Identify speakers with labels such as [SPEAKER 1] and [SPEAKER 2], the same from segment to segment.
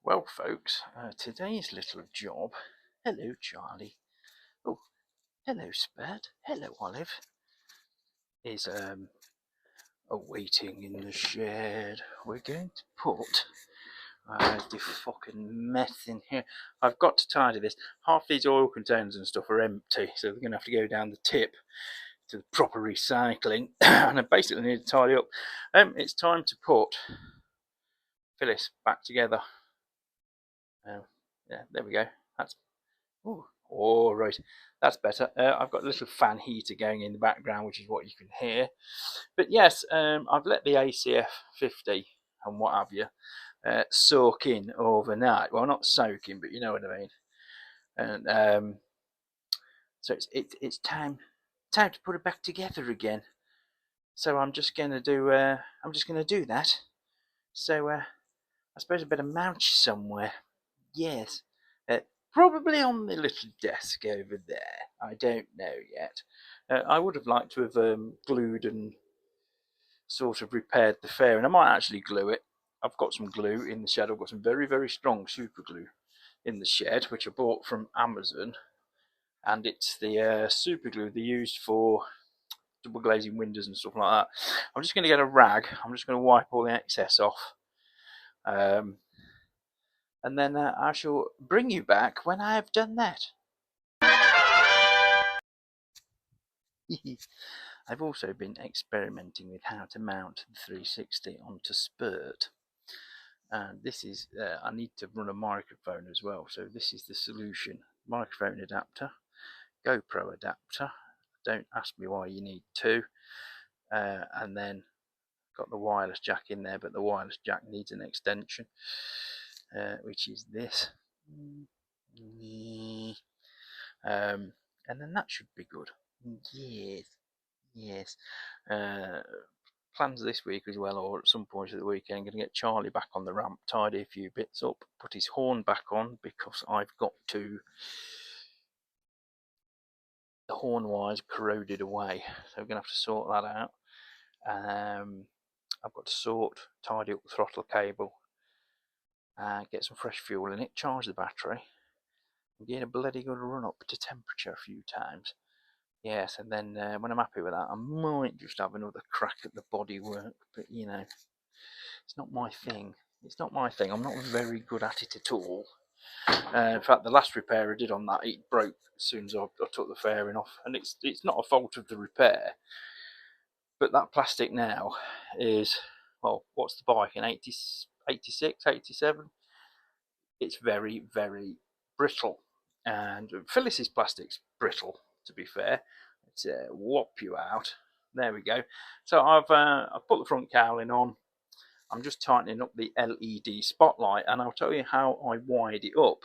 [SPEAKER 1] Well, folks, today's little job. Hello, Charlie. Oh, hello, Spud. Hello, Olive. Is awaiting in the shed. We're going to put the fucking mess in here. I've got to tidy this. Half these oil containers and stuff are empty, so they're going to have to go down the tip to the proper recycling, and I basically need to tidy up. It's time to put Phyliss back together. Yeah, there we go. That's all right. That's better. I've got a little fan heater going in the background, which is what you can hear. But yes, I've let the ACF 50 and what have you soak in overnight. Well, not soaking, but you know what I mean. And so it's time to put it back together again. So I'm just gonna do that. So I suppose I better mount you somewhere. Yes. Probably on the little desk over there. I don't know yet. I would have liked to have glued and sort of repaired the fairing, and I might actually glue it. I've got some glue in the shed. I've got some very, very strong super glue in the shed, which I bought from Amazon. And it's the super glue they used for double glazing windows and stuff like that. I'm just going to get a rag. I'm just going to wipe all the excess off. And then I shall bring you back when I have done that. I've also been experimenting with how to mount the 360 onto Spurt. And this is, I need to run a microphone as well, so this is the solution. Microphone adapter, GoPro adapter, don't ask me why you need two, and then got the wireless jack in there, but the wireless jack needs an extension, which is this. And then that should be good. Yes. Plans this week as well, or at some point of the weekend, I'm going to get Charlie back on the ramp, tidy a few bits up, put his horn back on, because I've got to. The horn wire's corroded away, so we're going to have to sort that out. I've got to tidy up the throttle cable, get some fresh fuel in it, charge the battery, and get a bloody good run up to temperature a few times. Yes, and then when I'm happy with that, I might just have another crack at the bodywork, but you know, it's not my thing. I'm not very good at it at all. In fact, the last repair I did on that, it broke as soon as I took the fairing off, and it's not a fault of the repair. But that plastic now is, well, what's the bike in 86, 87? It's very, very brittle, and Phyllis's plastic's brittle, to be fair. It's whop you out. There we go. So I've put the front cowling on. I'm just tightening up the LED spotlight, and I'll tell you how I wired it up.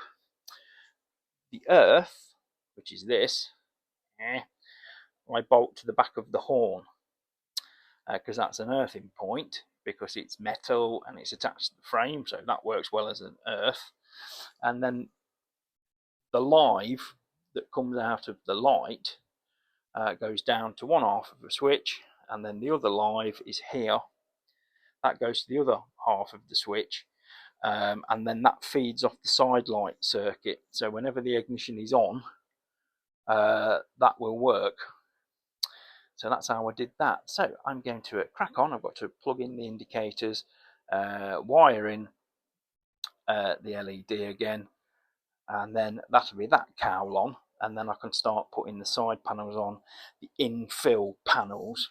[SPEAKER 1] The earth, which is this, I bolt to the back of the horn, because that's an earthing point, because it's metal and it's attached to the frame, so that works well as an earth. And then the live that comes out of the light goes down to one half of a switch, and then the other live is here. That goes to the other half of the switch, and then that feeds off the side light circuit. So whenever the ignition is on, that will work. So that's how I did that. So I'm going to crack on. I've got to plug in the indicators, wire in the LED again, and then that'll be that cowl on, and then I can start putting the side panels on, the infill panels,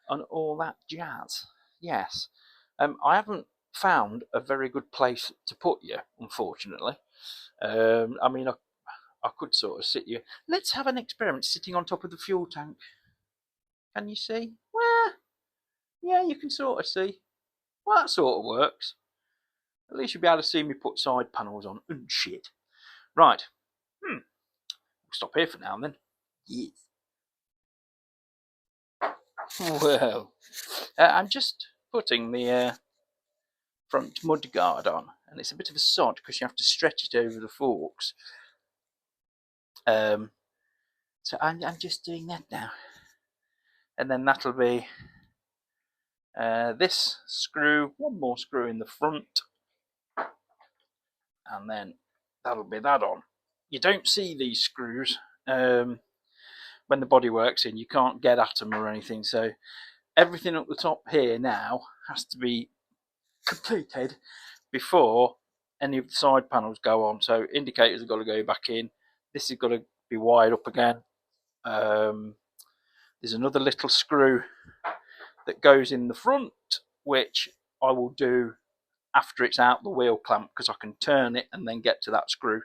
[SPEAKER 1] and all that jazz. Yes. I haven't found a very good place to put you, unfortunately. I mean, I could sort of sit you. Let's have an experiment sitting on top of the fuel tank. Can you see? Well, yeah, you can sort of see. Well, that sort of works. At least you'll be able to see me put side panels on and shit. Right. We'll stop here for now then. Yes. Well, I'm just putting the front mudguard on, and it's a bit of a sod because you have to stretch it over the forks. So I'm just doing that now, and then that'll be this screw, one more screw in the front, and then that'll be that on. You don't see these screws when the bodywork's in. You can't get at them or anything, so everything up the top here now has to be completed before any of the side panels go on. So indicators have got to go back in. This has got to be wired up again. There's another little screw that goes in the front, which I will do after it's out the wheel clamp, because I can turn it and then get to that screw.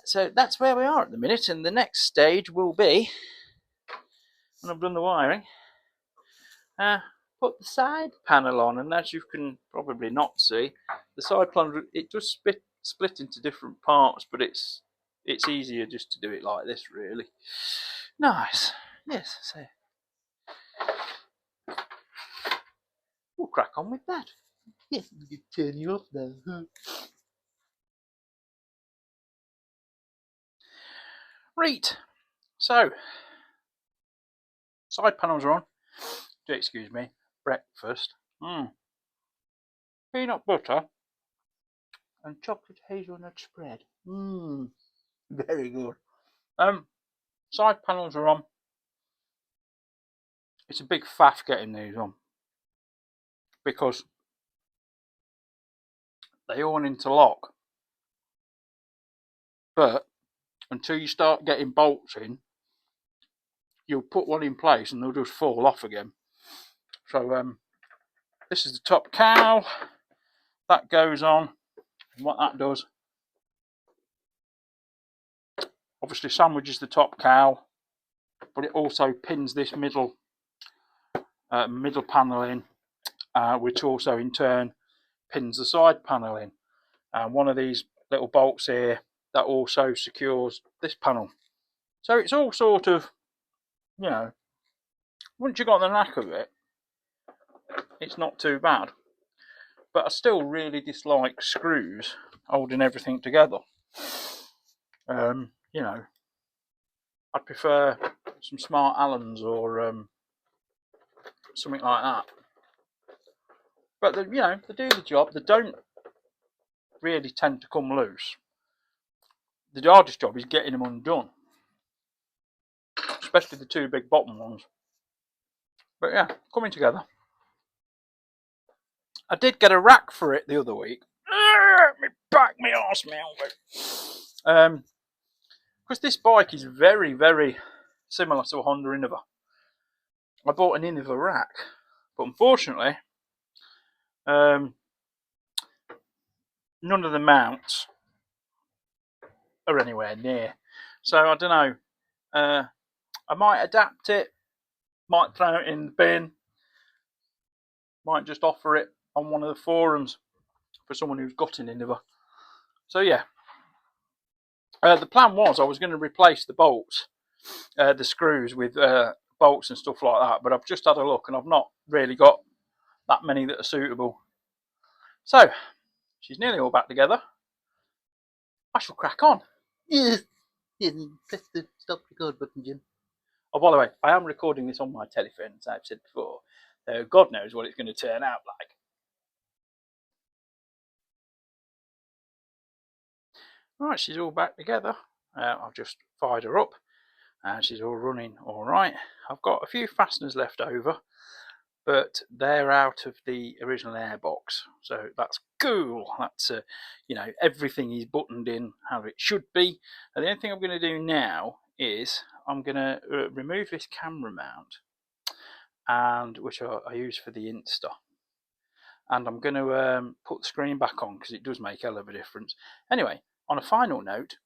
[SPEAKER 1] So that's where we are at the minute, and the next stage will be, when I've done the wiring, put the side panel on. And as you can probably not see, the side panel, it does split into different parts, but it's easier just to do it like this, really. Nice. Yes, so we'll crack on with that. Yes, you can turn you off now. Right, so side panels are on. Do excuse me. Breakfast. Peanut butter and chocolate hazelnut spread. Very good. Side panels are on. It's a big faff getting these on, because they all interlock. But until you start getting bolts in, you'll put one in place and they'll just fall off again. So this is the top cowl. That goes on. And what that does, obviously sandwiches the top cowl, but it also pins this middle panel in, which also in turn pins the side panel in. And one of these little bolts here that also secures this panel. So it's all sort of, once you've got the knack of it, it's not too bad. But I still really dislike screws holding everything together. I'd prefer some smart Allens or something like that. But they do the job. They don't really tend to come loose. The hardest job is getting them undone, especially the two big bottom ones. But yeah, coming together. I did get a rack for it the other week. Me back, me arse, me elbow. Because this bike is very, very similar to a Honda Innova. I bought an Innova rack, but unfortunately, none of the mounts are anywhere near. So I don't know. I might adapt it, might throw it in the bin, might just offer it on one of the forums for someone who's got an Innova. So yeah, the plan was I was going to replace the bolts, the screws with bolts and stuff like that, but I've just had a look and I've not really got that many that are suitable. So she's nearly all back together. I shall crack on. Yes. Press the stop record button, Jim. Oh, by the way, I am recording this on my telephone, as I've said before. So God knows what it's going to turn out like. Right, she's all back together. I've just fired her up and she's all running all right. I've got a few fasteners left over, but they're out of the original airbox, so that's cool. That's everything is buttoned in how it should be. And the only thing I'm going to do now is I'm going to remove this camera mount, and which I use for the Insta, and I'm going to put the screen back on because it does make a hell of a difference. Anyway, on a final note,